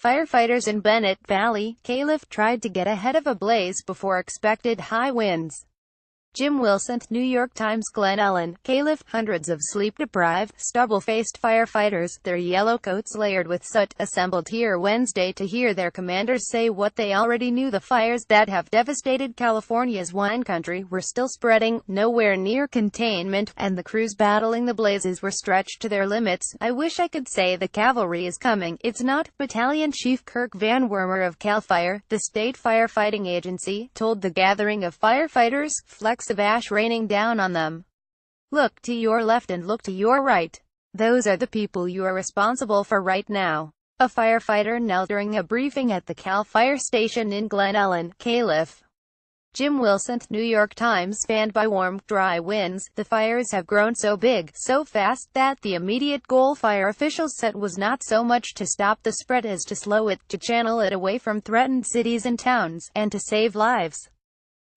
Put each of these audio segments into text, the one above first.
Firefighters in Bennett Valley, Calif, tried to get ahead of a blaze before expected high winds. Jim Wilson, New York Times. Glen Ellen, Calif. Hundreds of sleep-deprived, stubble-faced firefighters, their yellow coats layered with soot, assembled here Wednesday to hear their commanders say what they already knew: the fires that have devastated California's wine country were still spreading, nowhere near containment, and the crews battling the blazes were stretched to their limits. "I wish I could say the cavalry is coming. It's not," Battalion Chief Kirk Van Wormer of CAL FIRE, the state firefighting agency, told the gathering of firefighters, flecks of ash raining down on them. "Look to your left and look to your right. Those are the people you are responsible for right now," a firefighter knelt during a briefing at the CAL FIRE station in Glen Ellen, Calif. Jim Wilson, New York Times. Fanned by warm, dry winds, the fires have grown so big, so fast, that the immediate goal fire officials set was not so much to stop the spread as to slow it, to channel it away from threatened cities and towns, and to save lives.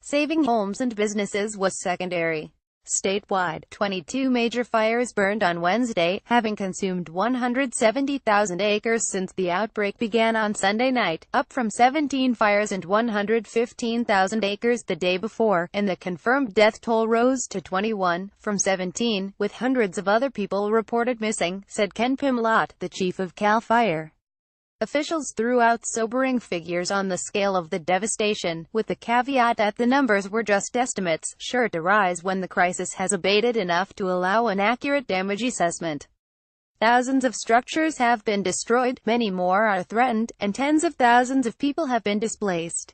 Saving homes and businesses was secondary. Statewide, 22 major fires burned on Wednesday, having consumed 170,000 acres since the outbreak began on Sunday night, up from 17 fires and 115,000 acres the day before, and the confirmed death toll rose to 21, from 17, with hundreds of other people reported missing, said Ken Pimlott, the chief of CAL FIRE. Officials threw out sobering figures on the scale of the devastation, with the caveat that the numbers were just estimates, sure to rise when the crisis has abated enough to allow an accurate damage assessment. Thousands of structures have been destroyed, many more are threatened, and tens of thousands of people have been displaced.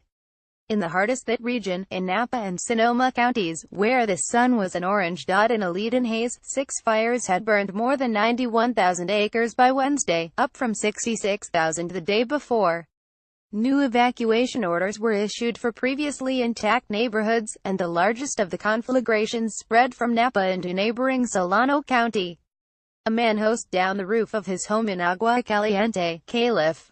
In the hardest hit region, in Napa and Sonoma counties, where the sun was an orange dot in a leaden haze, 6 fires had burned more than 91,000 acres by Wednesday, up from 66,000 the day before. New evacuation orders were issued for previously intact neighborhoods, and the largest of the conflagrations spread from Napa into neighboring Solano County. A man hosed down the roof of his home in Agua Caliente, Calif.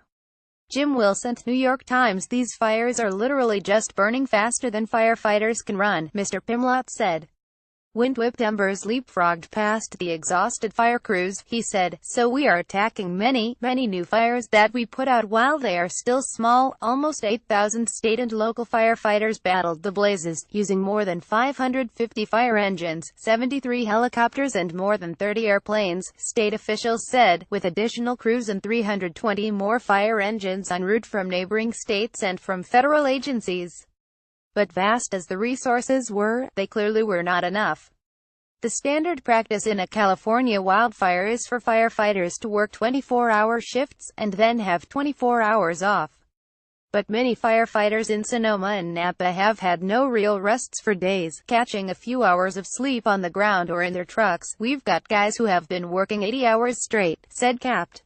Jim Wilson, New York Times. These fires are literally just burning faster than firefighters can run, Mr. Pimlott said. Wind-whipped embers leapfrogged past the exhausted fire crews, he said, so we are attacking many new fires that we put out while they are still small. Almost 8,000 state and local firefighters battled the blazes, using more than 550 fire engines, 73 helicopters and more than 30 airplanes, state officials said, with additional crews and 320 more fire engines en route from neighboring states and from federal agencies. But vast as the resources were, they clearly were not enough. The standard practice in a California wildfire is for firefighters to work 24-hour shifts, and then have 24 hours off. But many firefighters in Sonoma and Napa have had no real rests for days, catching a few hours of sleep on the ground or in their trucks. "We've got guys who have been working 80 hours straight," said Capt.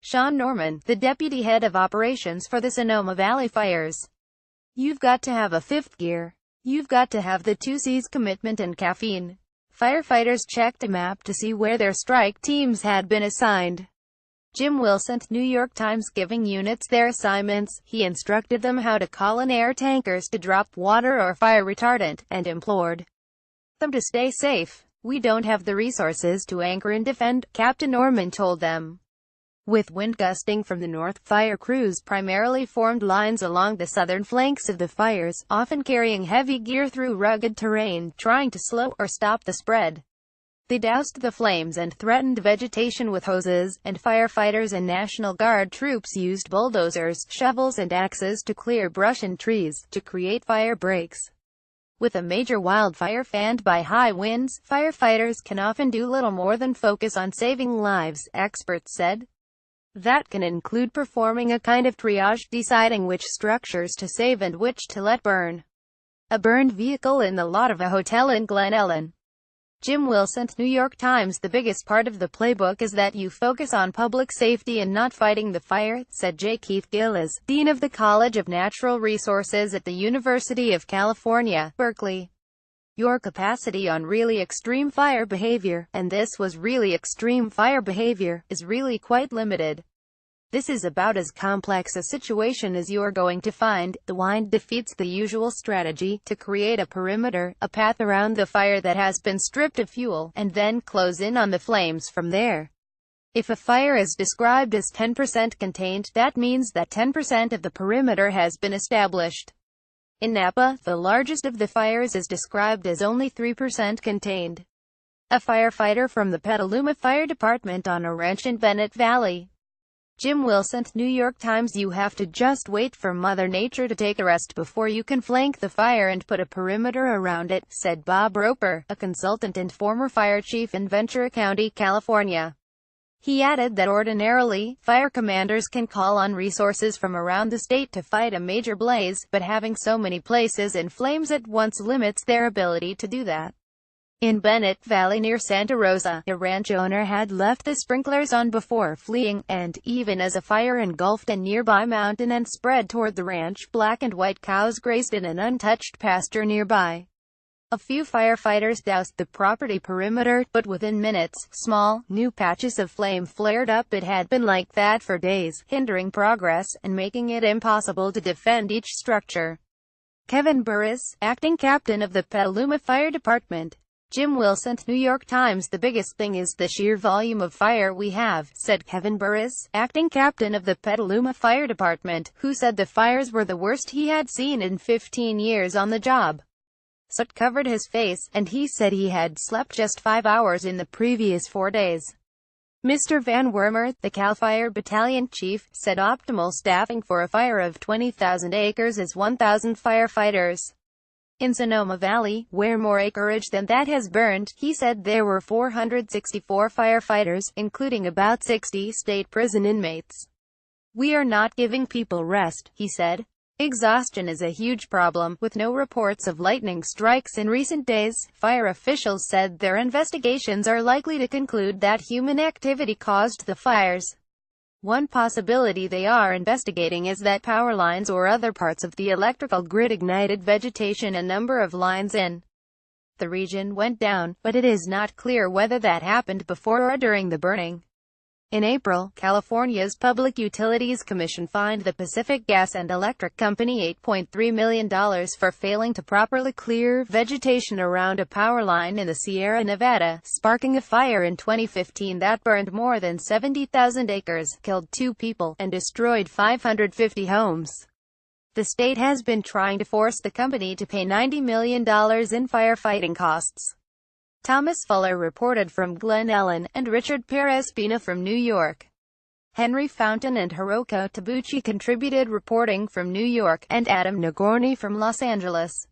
Sean Norman, the deputy head of operations for the Sonoma Valley fires. "You've got to have a fifth gear. You've got to have the 2C's commitment and caffeine." Firefighters checked a map to see where their strike teams had been assigned. Jim Wilson, New York Times. Giving units their assignments, he instructed them how to call in air tankers to drop water or fire retardant, and implored them to stay safe. "We don't have the resources to anchor and defend," Captain Norman told them. With wind gusting from the north, fire crews primarily formed lines along the southern flanks of the fires, often carrying heavy gear through rugged terrain, trying to slow or stop the spread. They doused the flames and threatened vegetation with hoses, and firefighters and National Guard troops used bulldozers, shovels and axes to clear brush and trees, to create fire breaks. With a major wildfire fanned by high winds, firefighters can often do little more than focus on saving lives, experts said. That can include performing a kind of triage, deciding which structures to save and which to let burn. A burned vehicle in the lot of a hotel in Glen Ellen. Jim Wilson, New York Times. The biggest part of the playbook is that you focus on public safety and not fighting the fire, said J. Keith Gillis, Dean of the College of Natural Resources at the University of California, Berkeley. Your capacity on really extreme fire behavior, and this was really extreme fire behavior, is really quite limited. This is about as complex a situation as you're going to find. The wind defeats the usual strategy, to create a perimeter, a path around the fire that has been stripped of fuel, and then close in on the flames from there. If a fire is described as 10% contained, that means that 10% of the perimeter has been established. In Napa, the largest of the fires is described as only 3% contained. A firefighter from the Petaluma Fire Department on a ranch in Bennett Valley. Jim Wilson, New York Times. You have to just wait for Mother Nature to take a rest before you can flank the fire and put a perimeter around it, said Bob Roper, a consultant and former fire chief in Ventura County, California. He added that ordinarily, fire commanders can call on resources from around the state to fight a major blaze, but having so many places in flames at once limits their ability to do that. In Bennett Valley near Santa Rosa, a ranch owner had left the sprinklers on before fleeing, and, even as a fire engulfed a nearby mountain and spread toward the ranch, black and white cows grazed in an untouched pasture nearby. A few firefighters doused the property perimeter, but within minutes, small, new patches of flame flared up. It had been like that for days, hindering progress, and making it impossible to defend each structure. Kevin Burris, acting captain of the Petaluma Fire Department. Jim Wilson, New York Times. The biggest thing is the sheer volume of fire we have, said Kevin Burris, acting captain of the Petaluma Fire Department, who said the fires were the worst he had seen in 15 years on the job. Soot covered his face, and he said he had slept just 5 hours in the previous 4 days. Mr. Van Wormer, the CAL FIRE battalion chief, said optimal staffing for a fire of 20,000 acres is 1,000 firefighters. In Sonoma Valley, where more acreage than that has burned, he said there were 464 firefighters, including about 60 state prison inmates. We are not giving people rest, he said. Exhaustion is a huge problem, with no reports of lightning strikes in recent days. Fire officials said their investigations are likely to conclude that human activity caused the fires. One possibility they are investigating is that power lines or other parts of the electrical grid ignited vegetation. A number of lines in the region went down, but it is not clear whether that happened before or during the burning. In April, California's Public Utilities Commission fined the Pacific Gas and Electric Company $8.3 million for failing to properly clear vegetation around a power line in the Sierra Nevada, sparking a fire in 2015 that burned more than 70,000 acres, killed 2 people, and destroyed 550 homes. The state has been trying to force the company to pay $90 million in firefighting costs. Thomas Fuller reported from Glen Ellen, and Richard Perez-Pina from New York. Henry Fountain and Hiroko Tabuchi contributed reporting from New York, and Adam Nagorny from Los Angeles.